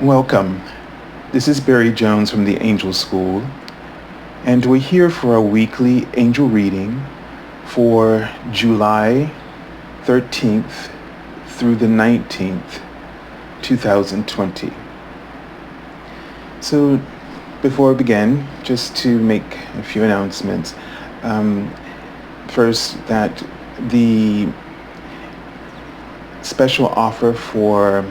Welcome. This is Barry Jones from the Angel School, and we're here for a weekly angel reading for July 13th through the 19th, 2020. So, before I begin, just to make a few announcements. First, that the special offer for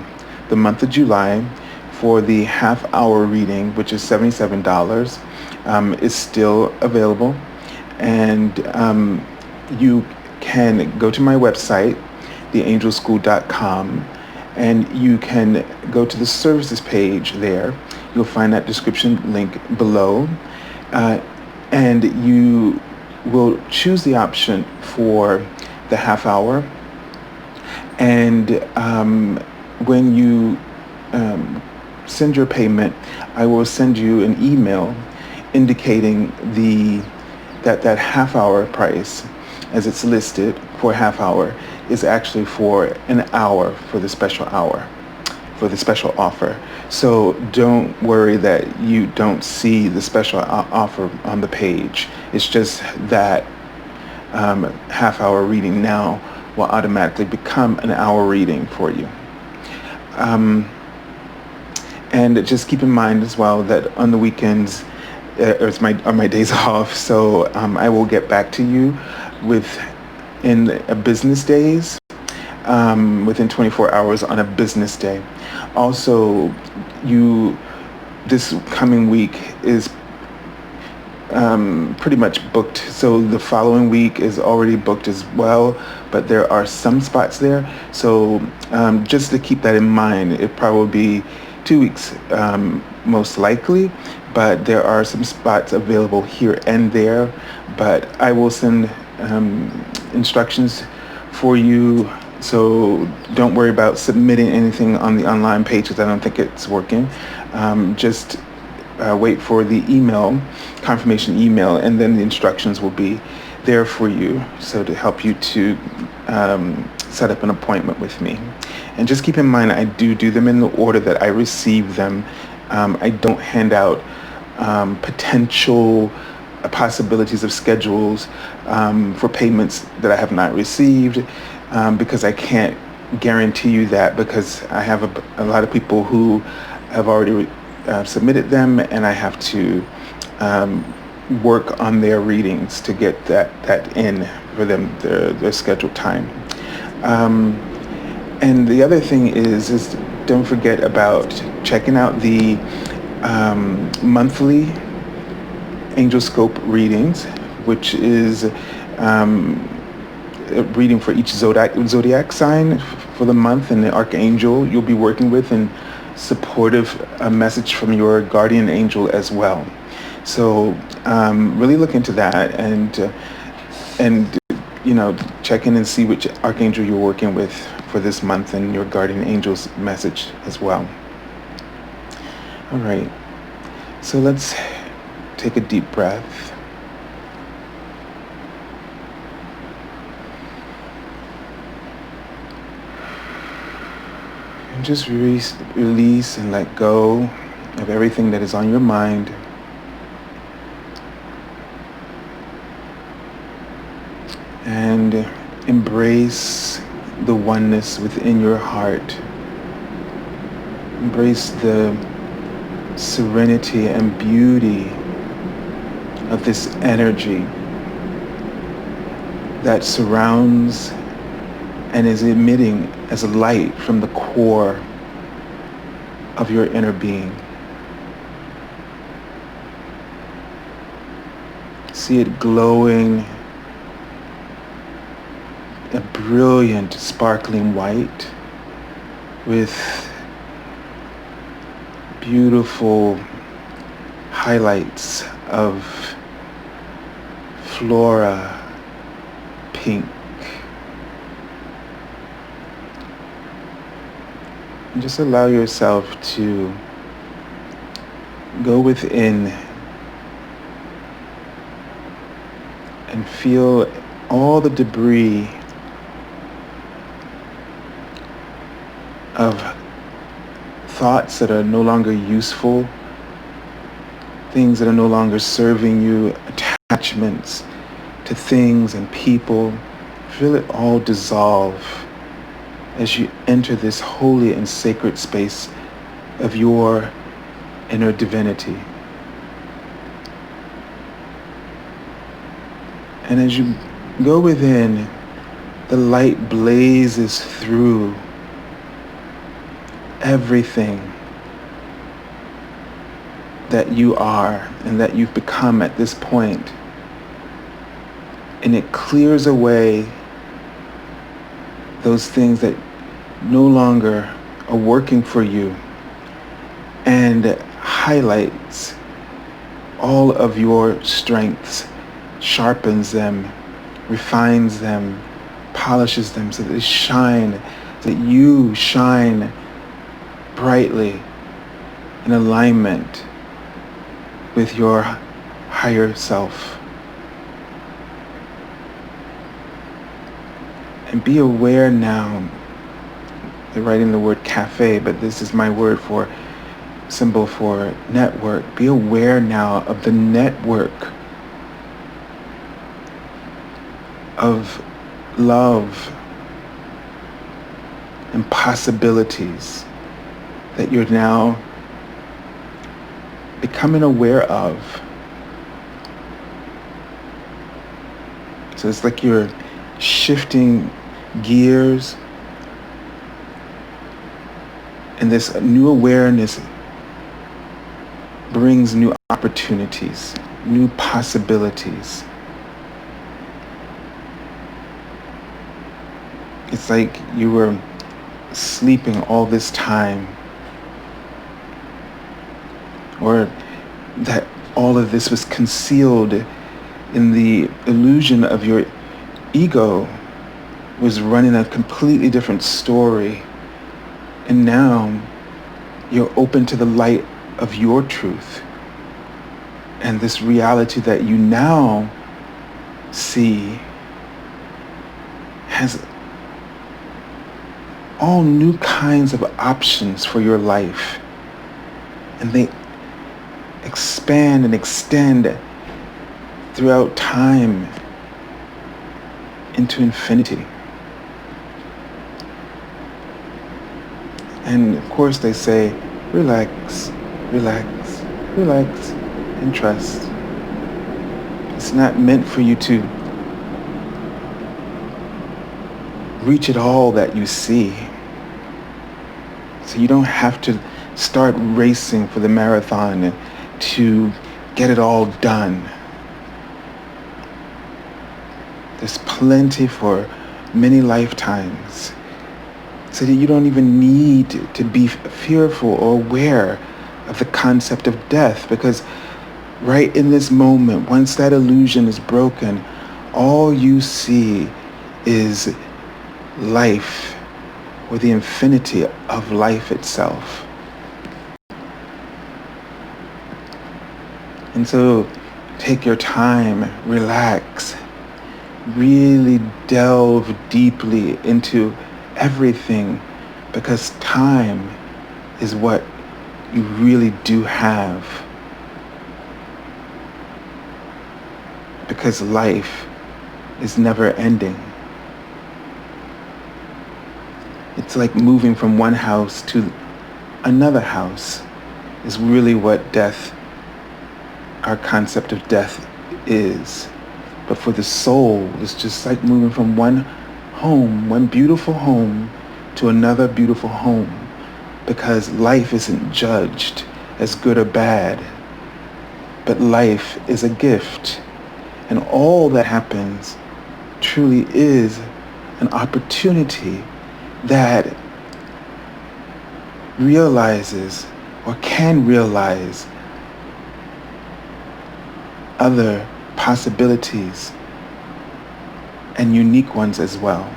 the month of July for the half-hour reading, which is $77, is still available. And you can go to my website, theangelschool.com, and you can go to the services page there. You'll find that description link below. And you will choose the option for the half hour. And when you send your payment, I will send you an email indicating that half hour price, as it's listed for half hour, is actually for an hour for the special hour, for the special offer. So don't worry that you don't see the special offer on the page. It's just that half hour reading now will automatically become an hour reading for you. And just keep in mind as well that on the weekends, are my days off, so I will get back to you in business days, within 24 hours on a business day. Also, this coming week is pretty much booked, so the following week is already booked as well, but there are some spots there. So just to keep that in mind, it probably be 2 weeks most likely, but there are some spots available here and there. But I will send instructions for you, so don't worry about submitting anything on the online page because I don't think it's working. Just wait for the confirmation email, and then the instructions will be there for you, so to help you to set up an appointment with me. And just keep in mind, I do them in the order that I receive them. I don't hand out potential possibilities of schedules for payments that I have not received, because I can't guarantee you that, because I have a lot of people who have already submitted them, and I have to work on their readings to get that in for them, their scheduled time. And the other thing is don't forget about checking out the monthly Angel Scope readings, which is a reading for each zodiac sign for the month, and the Archangel you'll be working with, and supportive message from your guardian angel as well. So really look into that, and check in and see which archangel you're working with for this month, and your guardian angel's message as well. All right, so let's take a deep breath. And just release and let go of everything that is on your mind. And embrace the oneness within your heart. Embrace the serenity and beauty of this energy that surrounds and is emitting as a light from the core of your inner being. See it glowing a brilliant, sparkling white with beautiful highlights of flora, pink. And just allow yourself to go within and feel all the debris of thoughts that are no longer useful, things that are no longer serving you, attachments to things and people. Feel it all dissolve as you enter this holy and sacred space of your inner divinity. And as you go within, the light blazes through everything that you are and that you've become at this point. And it clears away those things that no longer are working for you and highlights all of your strengths, sharpens them, refines them, polishes them so that they shine, that you shine brightly in alignment with your higher self. And be aware now, they're writing the word cafe, but this is my word for symbol for network. Be aware now of the network of love and possibilities that you're now becoming aware of. So it's like you're shifting gears, and this new awareness brings new opportunities, new possibilities. It's like you were sleeping all this time, or that all of this was concealed in the illusion of your ego was running a completely different story. And now you're open to the light of your truth. And this reality that you now see has all new kinds of options for your life. And they expand and extend throughout time into infinity. And of course they say, relax, relax, relax, and trust. It's not meant for you to reach it all that you see. So you don't have to start racing for the marathon to get it all done. There's plenty for many lifetimes, so that you don't even need to be fearful or aware of the concept of death, because right in this moment, once that illusion is broken, all you see is life, or the infinity of life itself. And so take your time, relax, really delve deeply into everything, because time is what you really do have. Because life is never ending. It's like moving from one house to another house is really what death, our concept of death is. But for the soul, it's just like moving from one home, one beautiful home, to another beautiful home, because life isn't judged as good or bad, but life is a gift. And all that happens truly is an opportunity that realizes or can realize other possibilities and unique ones as well.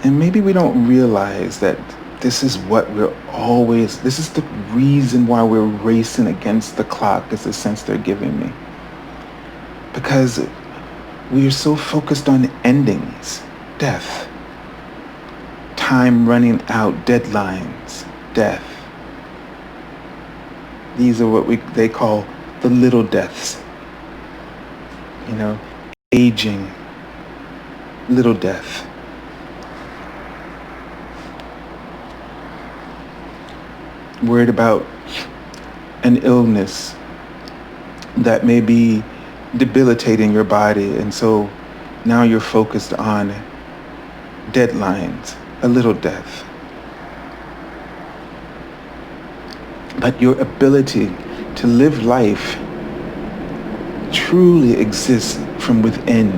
And maybe we don't realize that this is the reason why we're racing against the clock, is the sense they're giving me. Because we are so focused on endings, death, time running out, deadlines, death. These are what they call the little deaths. Aging, little death. Worried about an illness that may be debilitating your body, and so now you're focused on deadlines, a little death. But your ability to live life truly exists from within.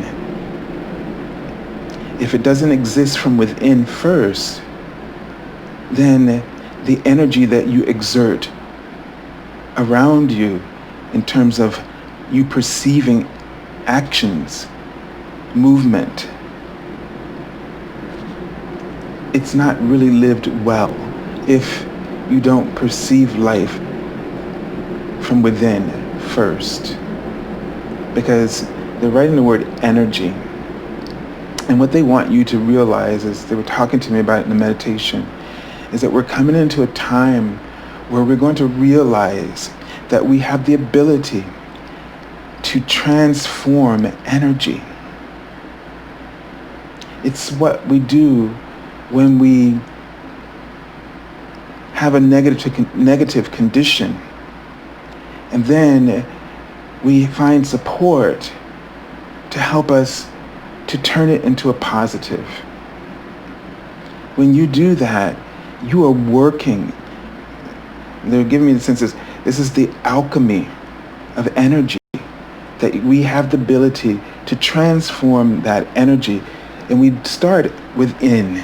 If it doesn't exist from within first, then the energy that you exert around you in terms of you perceiving actions, movement, it's not really lived well if you don't perceive life from within first. Because they're writing the word energy. And what they want you to realize, as they were talking to me about it in the meditation, is that we're coming into a time where we're going to realize that we have the ability to transform energy. It's what we do when we have a negative condition, and then we find support to help us to turn it into a positive. When you do that, you are working. They're giving me the sense this is the alchemy of energy, that we have the ability to transform that energy. And we start within,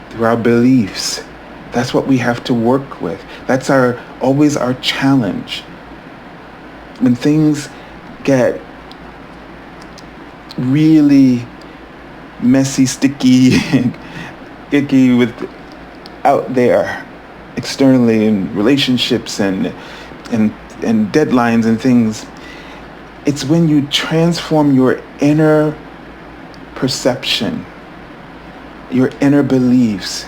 through our beliefs. That's what we have to work with. That's always our challenge. When things get really messy, sticky, icky out there externally in relationships and deadlines and things, it's when you transform your inner perception, your inner beliefs,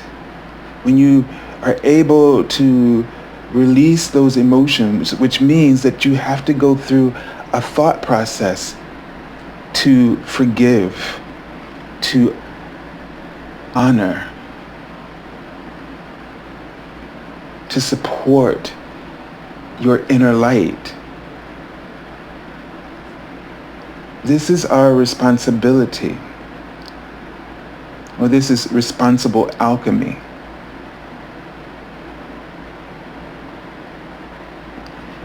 when you are able to release those emotions, which means that you have to go through a thought process to forgive, to honor, to support your inner light. This is our responsibility, or this is responsible alchemy.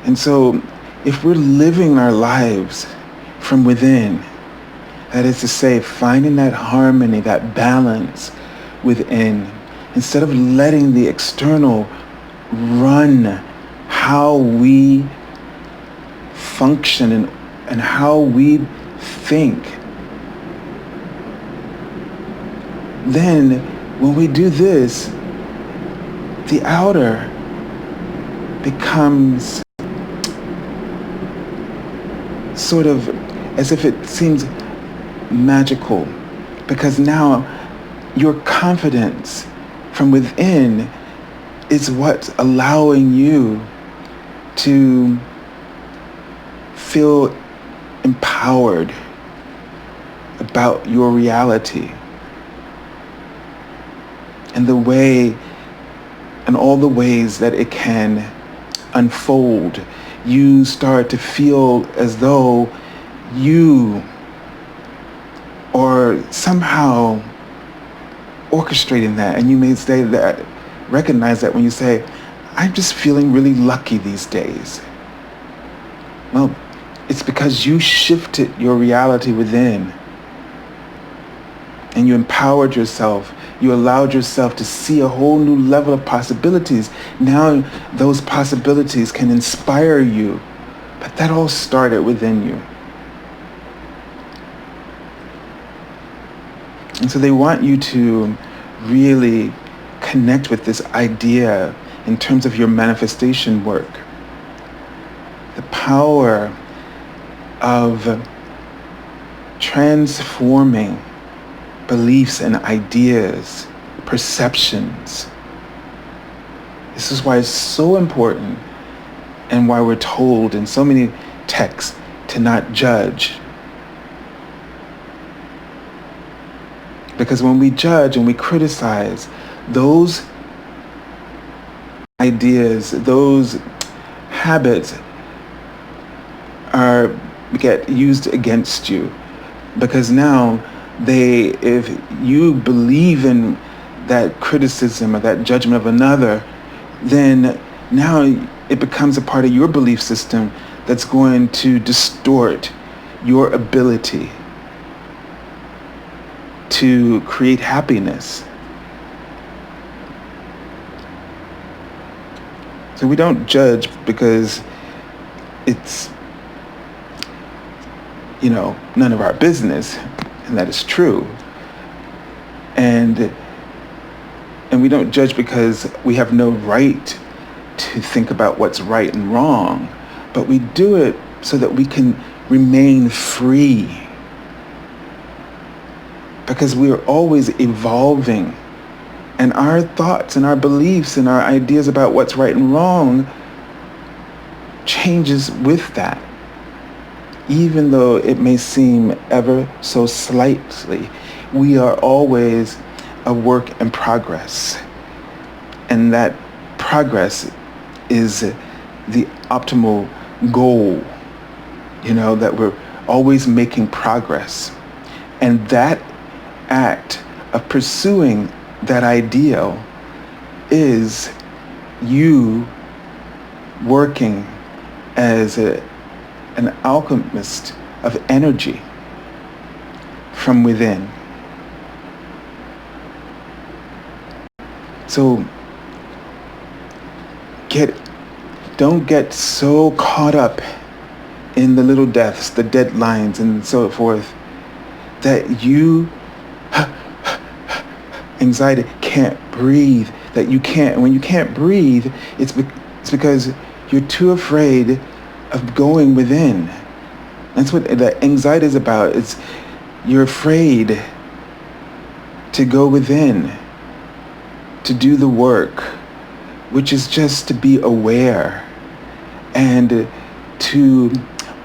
And so if we're living our lives from within, that is to say, finding that harmony, that balance within, instead of letting the external run how we function and how we think, then when we do this, the outer becomes sort of as if it seems magical, because now your confidence from within is what's allowing you to feel empowered about your reality and the way and all the ways that it can unfold. You start to feel as though you are somehow orchestrating that. And you may say that, recognize that when you say, I'm just feeling really lucky these days. Well, it's because you shifted your reality within and you empowered yourself. You allowed yourself to see a whole new level of possibilities. Now those possibilities can inspire you, but that all started within you. And so they want you to really connect with this idea in terms of your manifestation work. The power of transforming beliefs and ideas, perceptions. This is why it's so important, and why we're told in so many texts to not judge. Because when we judge and we criticize, those ideas, those habits get used against you. Because now if you believe in that criticism or that judgment of another, then now it becomes a part of your belief system that's going to distort your ability to create happiness. So we don't judge because it's, none of our business, and that is true. And we don't judge because we have no right to think about what's right and wrong, but we do it so that we can remain free. Because we are always evolving, and our thoughts and our beliefs and our ideas about what's right and wrong changes with that. Even though it may seem ever so slightly, we are always a work in progress. And that progress is the optimal goal, that we're always making progress. And that act of pursuing that ideal is you working as an alchemist of energy from within. So don't get so caught up in the little deaths, the deadlines, and so forth, that you anxiety can't breathe, when you can't breathe, it's because you're too afraid of going within. That's what the anxiety is about. You're afraid to go within, to do the work, which is just to be aware and to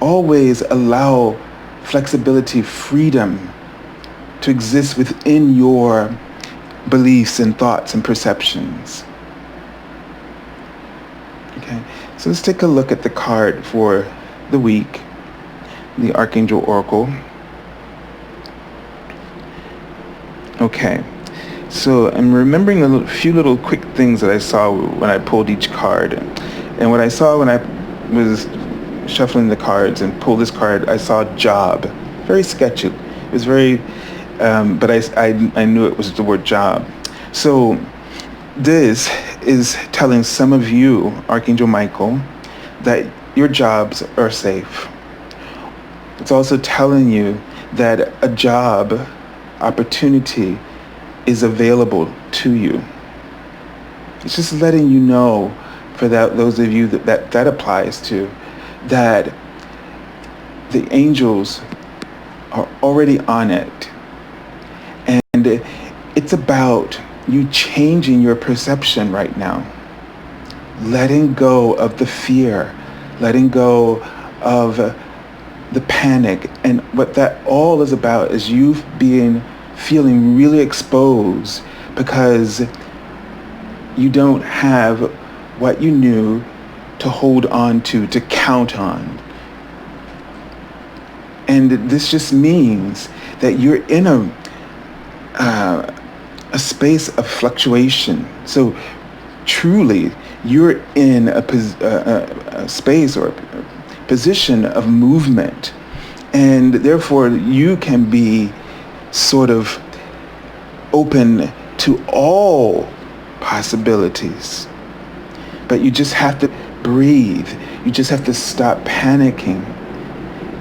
always allow flexibility, freedom to exist within your beliefs and thoughts and perceptions. Okay, so let's take a look at the card for the week, the Archangel Oracle. Okay, so I'm remembering a few little quick things that I saw when I pulled each card. And what I saw when I was shuffling the cards and pulled this card, I saw job. Very sketchy. It was very, but I knew it was the word job. So this is telling some of you, Archangel Michael, that your jobs are safe. It's also telling you that a job opportunity is available to you. It's just letting you know, for those of you that applies to, that the angels are already on it. And it's about you changing your perception right now. Letting go of the fear, letting go of the panic. And what that all is about is you feeling really exposed because you don't have what you knew to hold on to count on. And this just means that you're in a space of fluctuation. So truly, you're in a space or a position of movement. And therefore, you can be sort of open to all possibilities. But you just have to breathe. You just have to stop panicking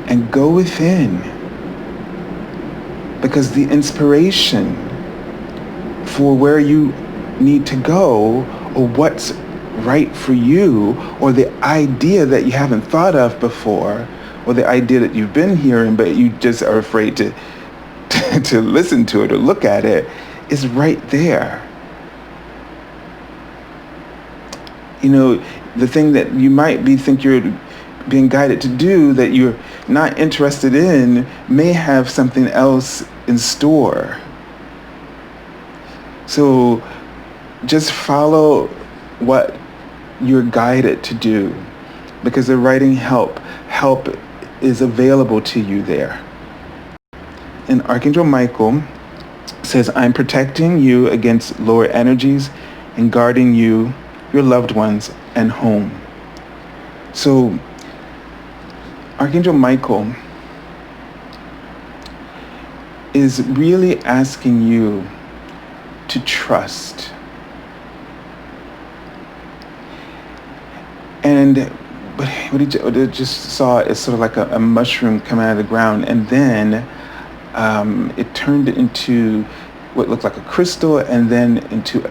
and go within. Because the inspiration for where you need to go, or what's right for you, or the idea that you haven't thought of before, or the idea that you've been hearing, but you just are afraid to to listen to it or look at it, is right there. You know, the thing that you might think you're being guided to do that you're not interested in may have something else in store. So just follow what you're guided to do, because the writing help is available to you there. And Archangel Michael says, I'm protecting you against lower energies and guarding you, your loved ones, and home. So Archangel Michael is really asking you to trust. But what he just saw is sort of like a mushroom coming out of the ground, and then it turned into what looked like a crystal, and then into a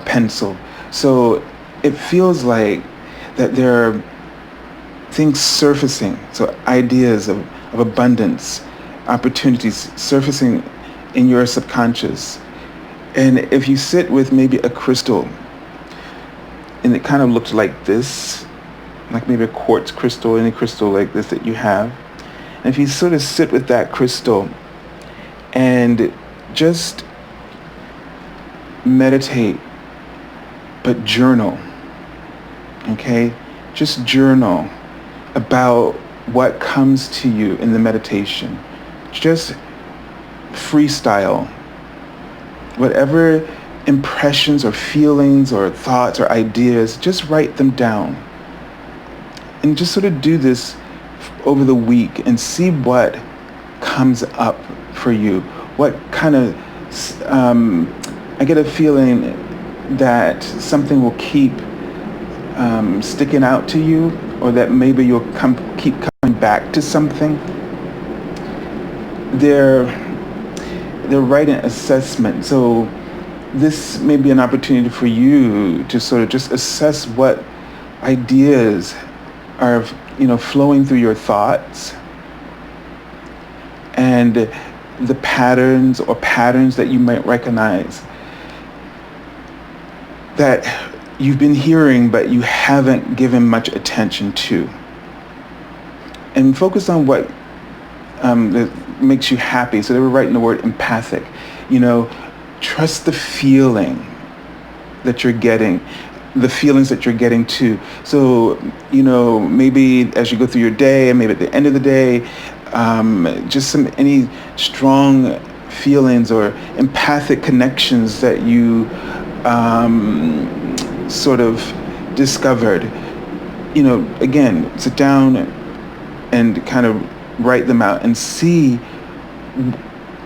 pencil. So it feels like that there are things surfacing, so ideas of abundance, opportunities surfacing in your subconscious. And if you sit with maybe a crystal, and it kind of looked like this, like maybe a quartz crystal, any crystal like this that you have, and if you sort of sit with that crystal and just meditate, but journal, okay? Just journal about what comes to you in the meditation. Just freestyle. Whatever impressions or feelings or thoughts or ideas, just write them down. And just sort of do this over the week and see what comes up for you. What kind of, I get a feeling that something will keep sticking out to you, or that maybe you'll keep coming back to something. They're writing assessment. So this may be an opportunity for you to sort of just assess what ideas are, flowing through your thoughts, and the patterns that you might recognize that you've been hearing but you haven't given much attention to. And focus on what that makes you happy. So they were writing the word empathic. Trust the feeling that you're getting, the feelings that you're getting too. So, maybe as you go through your day, and maybe at the end of the day, just any strong feelings or empathic connections that you sort of discovered. Again, sit down and kind of write them out and see,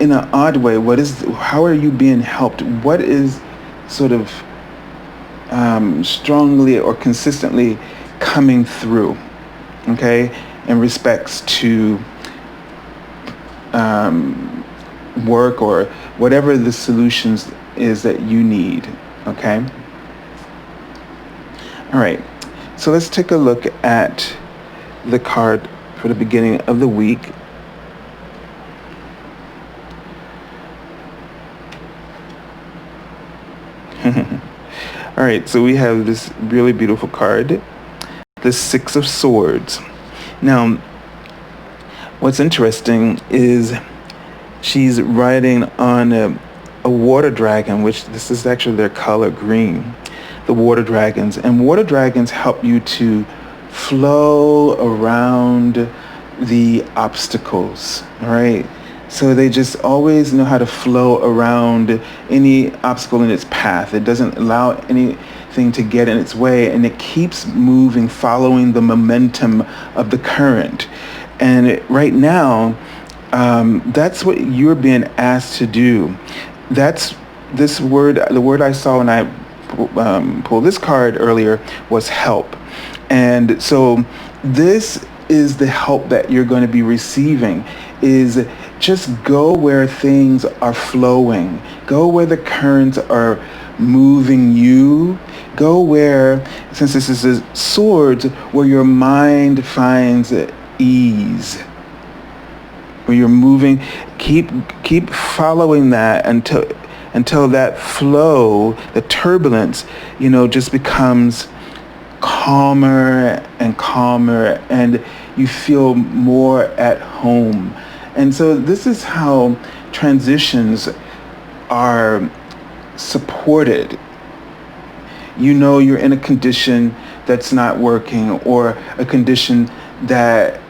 in an odd way, how are you being helped? What is sort of strongly or consistently coming through, okay, in respects to work or whatever the solutions is that you need, okay? All right, so let's take a look at the card for the beginning of the week. All right, so we have this really beautiful card, the Six of Swords. Now, what's interesting is she's riding on a water dragon, which this is actually their color, green, the water dragons. And water dragons help you to flow around the obstacles, all right? So they just always know how to flow around any obstacle in its path. It doesn't allow anything to get in its way, and it keeps moving, following the momentum of the current. And right now, that's what you're being asked to do. That's this word, the word I saw when I pulled this card earlier was help. And so this is the help that you're going to be receiving, is just go where things are flowing. Go where the currents are moving you. Go where, since this is a swords, where your mind finds ease. Where you're moving, keep following that until that flow, the turbulence, just becomes calmer and calmer, and you feel more at home. And so this is how transitions are supported. You're in a condition that's not working, or a condition that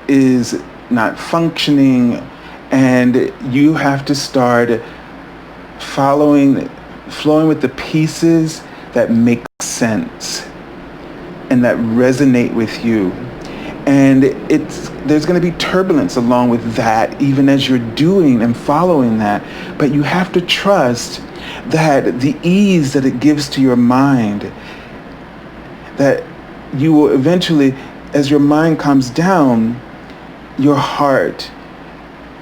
is not functioning, and you have to start flowing with the pieces that make sense and that resonate with you. And there's going to be turbulence along with that, even as you're doing and following that. But you have to trust that the ease that it gives to your mind, that you will eventually, as your mind calms down, your heart,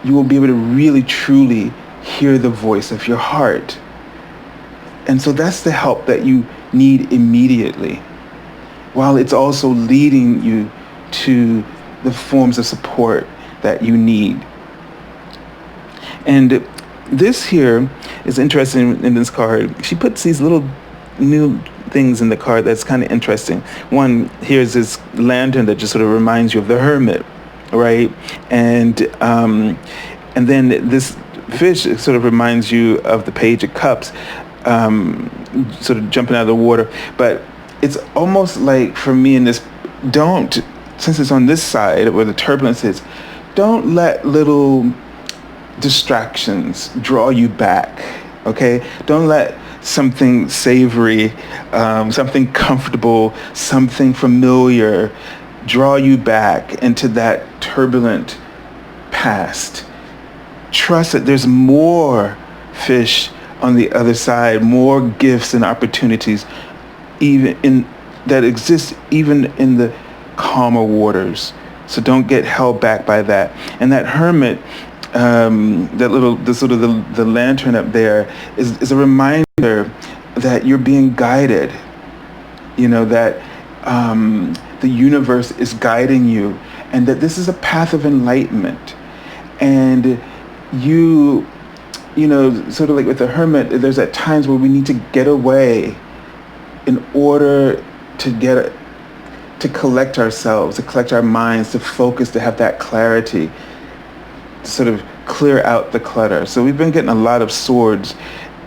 you will be able to really truly hear the voice of your heart. And so that's the help that you need immediately, while it's also leading you to the forms of support that you need. And this here is interesting in this card. She puts these little new things in the card that's kind of interesting. One, here's this lantern that just sort of reminds you of the hermit, right? And then this fish sort of reminds you of the Page of Cups, sort of jumping out of the water. But it's almost like, for me, in this, since it's on this side where the turbulence is, don't let little distractions draw you back, okay? Don't let something savory, something comfortable, something familiar draw you back into that turbulent past. Trust that there's more fish on the other side, more gifts and opportunities that exist even in the calmer waters. So don't get held back by that. And that hermit, the lantern up there is a reminder that you're being guided. That the universe is guiding you, and that this is a path of enlightenment. And sort of like with the hermit, there's at times where we need to get away in order to collect ourselves, to collect our minds, to focus, to have that clarity, to sort of clear out the clutter. So we've been getting a lot of swords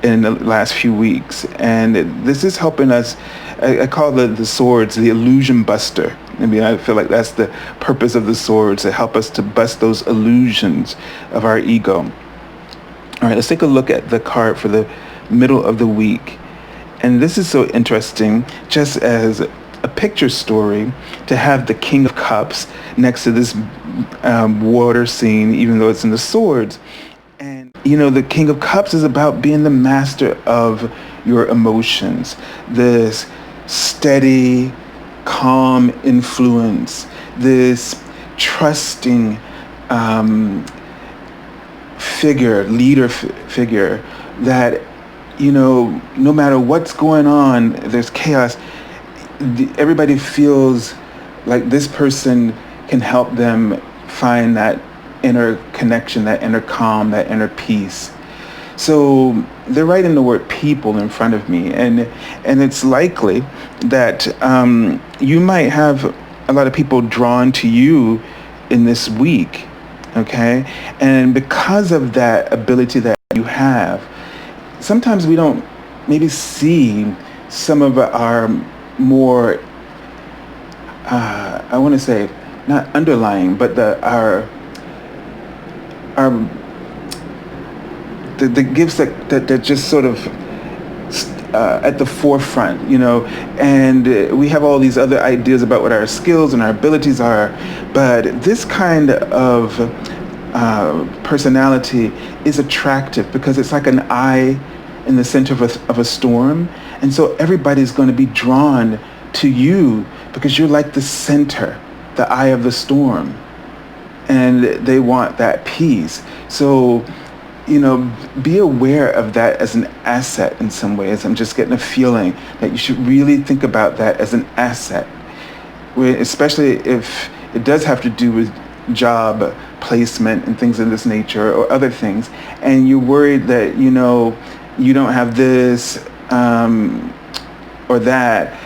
in the last few weeks, and this is helping us. I call the swords the illusion buster. I feel like that's the purpose of the swords, to help us to bust those illusions of our ego. All right, let's take a look at the card for the middle of the week. And this is so interesting, just as a picture story, to have the King of Cups next to this water scene, even though it's in the swords. And, the King of Cups is about being the master of your emotions, this steady, calm influence, this trusting leader figure that, no matter what's going on, there's chaos, everybody feels like this person can help them find that inner connection, that inner calm, that inner peace. So they're writing the word people in front of me, and it's likely that you might have a lot of people drawn to you in this week, okay? And because of that ability that you have, sometimes we don't maybe see some of our more, I want to say, not underlying, but the gifts that just sort of at the forefront, and we have all these other ideas about what our skills and our abilities are, but this kind of personality is attractive because it's like an eye in the center of a storm, and so everybody's going to be drawn to you because you're like the center, the eye of the storm, and they want that peace. So be aware of that as an asset in some ways. I'm just getting a feeling that you should really think about that as an asset, especially if it does have to do with job placement and things of this nature or other things, and you're worried that, you know, you don't have this or that,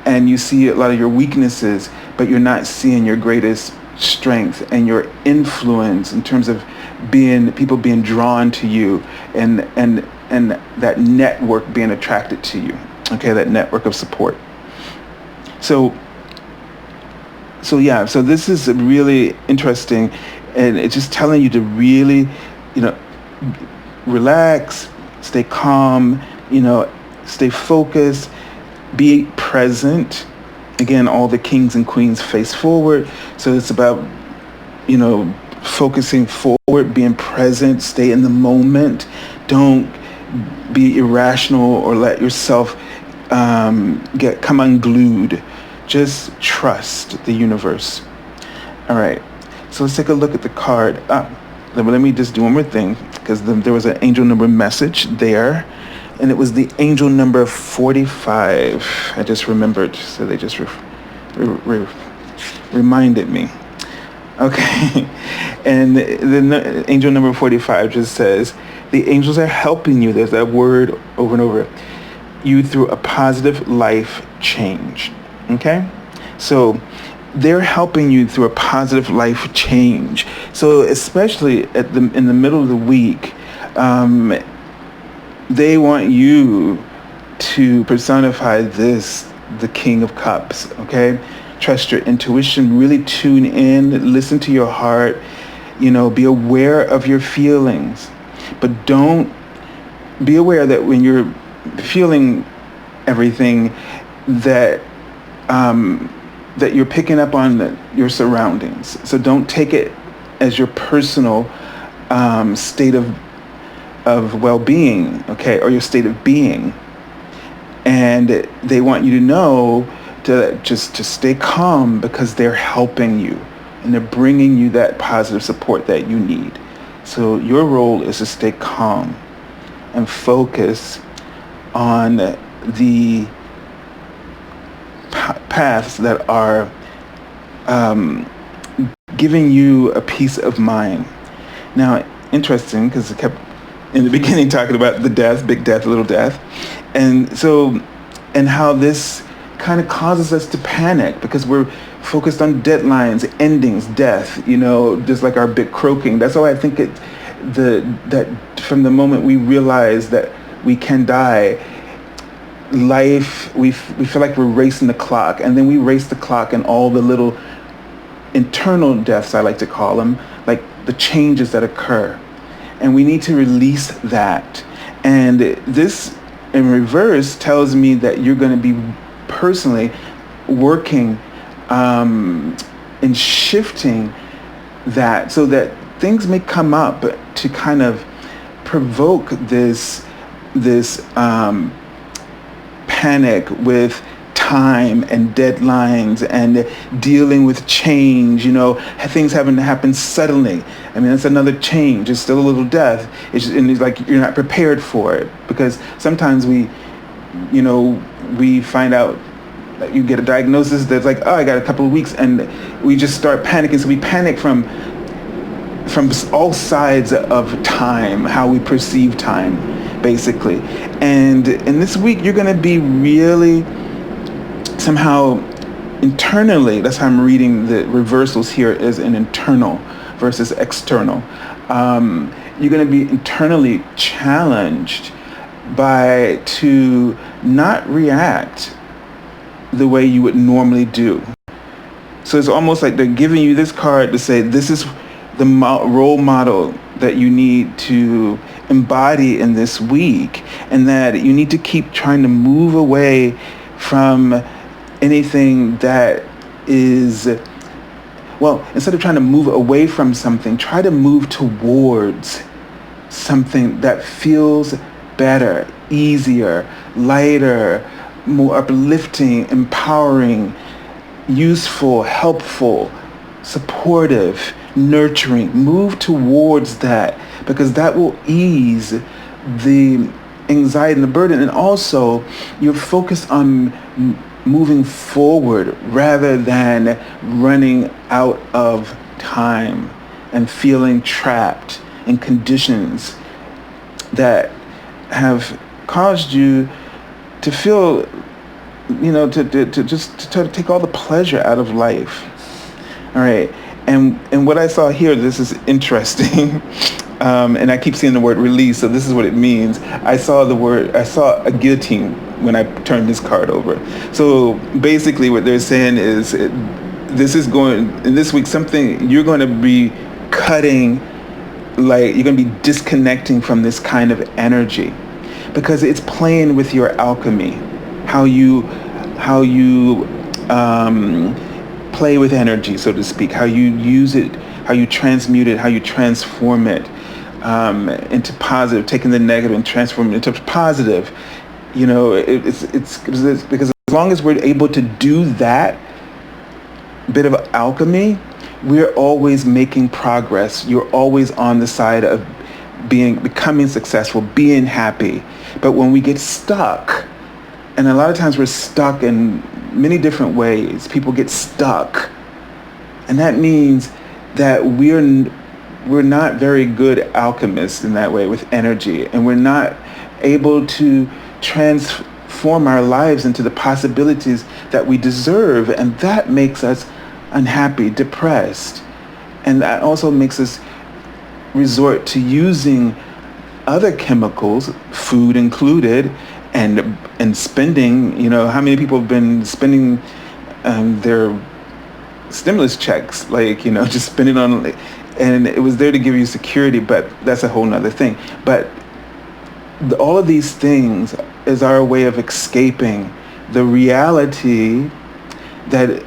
and you see a lot of your weaknesses, but you're not seeing your greatest strength and your influence in terms of people being drawn to you, and that network being attracted to you. Okay, that network of support. So this is really interesting, and it's just telling you to really, you know, relax, stay calm, you know, stay focused, be present. Again, all the kings and queens face forward. So it's about, you know, focusing forward, being present, stay in the moment. Don't be irrational or let yourself come unglued. Just trust the universe. All right. So let's take a look at the card. Let me just do one more thing, because there was an angel number message there, and it was the angel number 45. I just remembered, so they just reminded me. Okay, and the angel number 45 just says, the angels are helping you. There's that word over and over. You through a positive life change. Okay, so they're helping you through a positive life change. So especially in the middle of the week, they want you to personify the King of Cups. Okay, trust your intuition, really tune in, listen to your heart, you know, be aware of your feelings, but don't be aware that when you're feeling everything that that you're picking up on your surroundings. So don't take it as your personal state of well-being, okay, or your state of being. And they want you to know to stay calm, because they're helping you and they're bringing you that positive support that you need. So your role is to stay calm and focus on the paths that are giving you a peace of mind. Now, interesting, because I kept in the beginning talking about the death, big death, little death, and how this kind of causes us to panic because we're focused on deadlines, endings, death, you know, just like our big croaking. That's why I think that from the moment we realize that we can die, life, we feel like we're racing the clock, and then we race the clock and all the little internal deaths, I like to call them, like the changes that occur. And we need to release that. And this in reverse tells me that you're going to be personally working and shifting that so that things may come up to kind of provoke this panic with time and deadlines and dealing with change, you know, things having to happen suddenly. I mean, that's another change. It's still a little death. And it's like you're not prepared for it, because sometimes we find out that you get a diagnosis that's like, oh, I got a couple of weeks, and we just start panicking. So we panic from all sides of time, how we perceive time, basically. And in this week, you're going to be really somehow internally, that's how I'm reading the reversals here, is an internal versus external. You're going to be internally challenged to not react the way you would normally do. So it's almost like they're giving you this card to say, this is the role model that you need to embody in this week, and that you need to keep trying to move away from anything that is, well, instead of trying to move away from something, try to move towards something that feels better, easier, lighter, more uplifting, empowering, useful, helpful, supportive, nurturing. Move towards that, because that will ease the anxiety and the burden. And also, you're focused on moving forward rather than running out of time and feeling trapped in conditions that have caused you to feel, to try to take all the pleasure out of life. All right. And what I saw here, this is interesting. And I keep seeing the word release, so this is what it means. I saw a guillotine when I turned this card over. So basically what they're saying is this is going, in this week, something you're going to be cutting, like you're going to be disconnecting from this kind of energy because it's playing with your alchemy, how you play with energy, so to speak, how you use it, how you transmute it, how you transform it into positive, taking the negative and transforming it into positive. It's because as long as we're able to do that bit of alchemy, we're always making progress. You're always on the side of becoming successful, being happy. But when we get stuck, and a lot of times we're stuck in many different ways, people get stuck. And that means that we're not very good alchemists in that way with energy, and we're not able to transform our lives into the possibilities that we deserve, and that makes us unhappy, depressed, and that also makes us resort to using other chemicals, food included, and spending. How many people have been spending their stimulus checks, just spending on, and it was there to give you security, but that's a whole nother thing. But all of these things is our way of escaping the reality that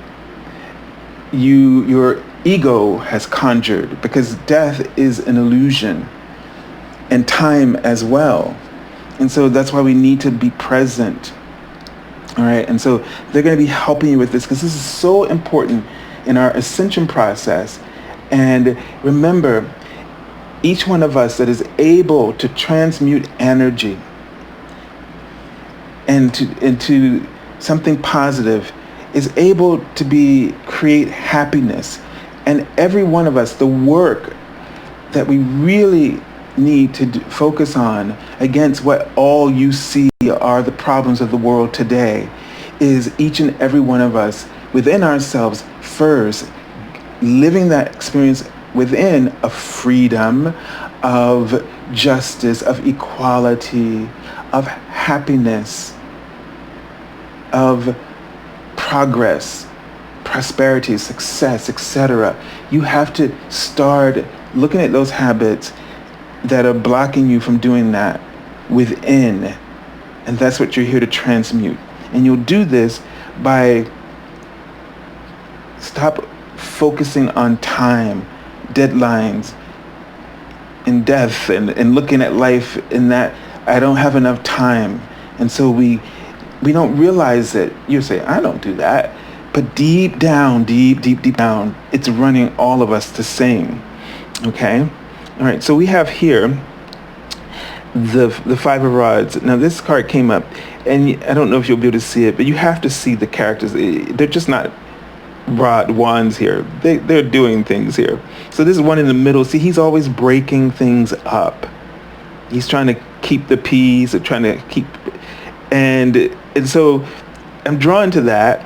your ego has conjured, because death is an illusion and time as well. And so that's why we need to be present. All right. And so they're going to be helping you with this because this is so important in our ascension process. And remember, each one of us that is able to transmute energy into something positive is able to create happiness. And every one of us, the work that we really need to focus on against what all you see are the problems of the world today, is each and every one of us within ourselves first living that experience within of freedom, of justice, of equality, of happiness, of progress, prosperity, success, etc. You have to start looking at those habits that are blocking you from doing that within. And that's what you're here to transmute. And you'll do this by stop focusing on time, deadlines, and death, and looking at life in that I don't have enough time. And so we don't realize it. You say, I don't do that. But deep down, deep down, it's running all of us the same. Okay? All right, so we have here the Five of Rods. Now this card came up, and I don't know if you'll be able to see it, but you have to see the characters. They're just not wands here. They're doing things here. So this is one in the middle. See, he's always breaking things up. He's trying to keep the peace, or trying to keep, and so I'm drawn to that.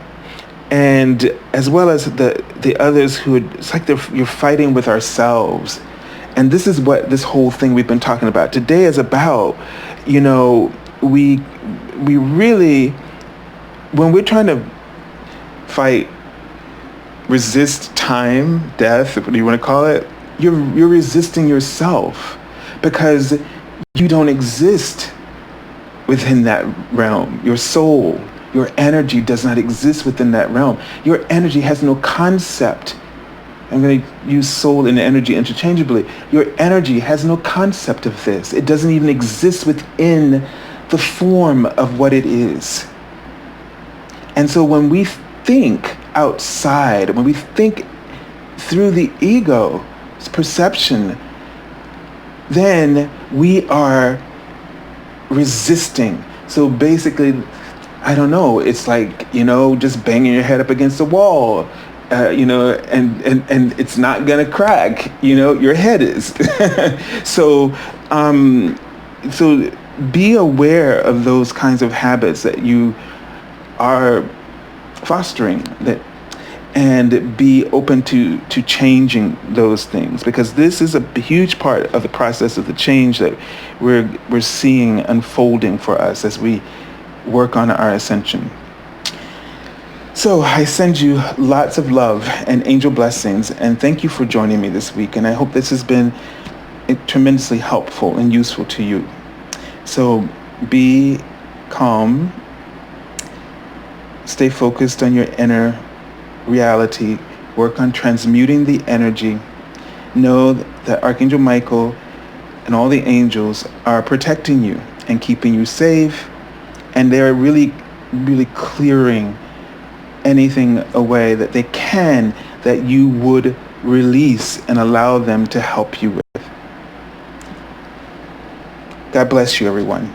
And as well as the others it's like you're fighting with ourselves. And this is what this whole thing we've been talking about today is about. We really, when we're trying to resist time, death, what do you want to call it? You're resisting yourself, because you don't exist within that realm. Your soul, your energy does not exist within that realm. Your energy has no concept. I'm going to use soul and energy interchangeably. Your energy has no concept of this. It doesn't even exist within the form of what it is. And so when we think outside, when we think through the ego's perception, then we are resisting. So basically, I don't know, it's like, just banging your head up against the wall, and it's not gonna crack, your head is. So, so be aware of those kinds of habits that you are fostering, and be open to changing those things, because this is a huge part of the process of the change that we're seeing unfolding for us as we work on our ascension. So I send you lots of love and angel blessings, and thank you for joining me this week, and I hope this has been tremendously helpful and useful to you. So be calm, stay focused on your inner reality, work on transmuting the energy. Know that Archangel Michael and all the angels are protecting you and keeping you safe, and they're really, really clearing anything away that they can, that you would release and allow them to help you with. God bless you, everyone.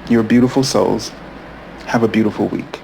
You're beautiful souls. Have a beautiful week.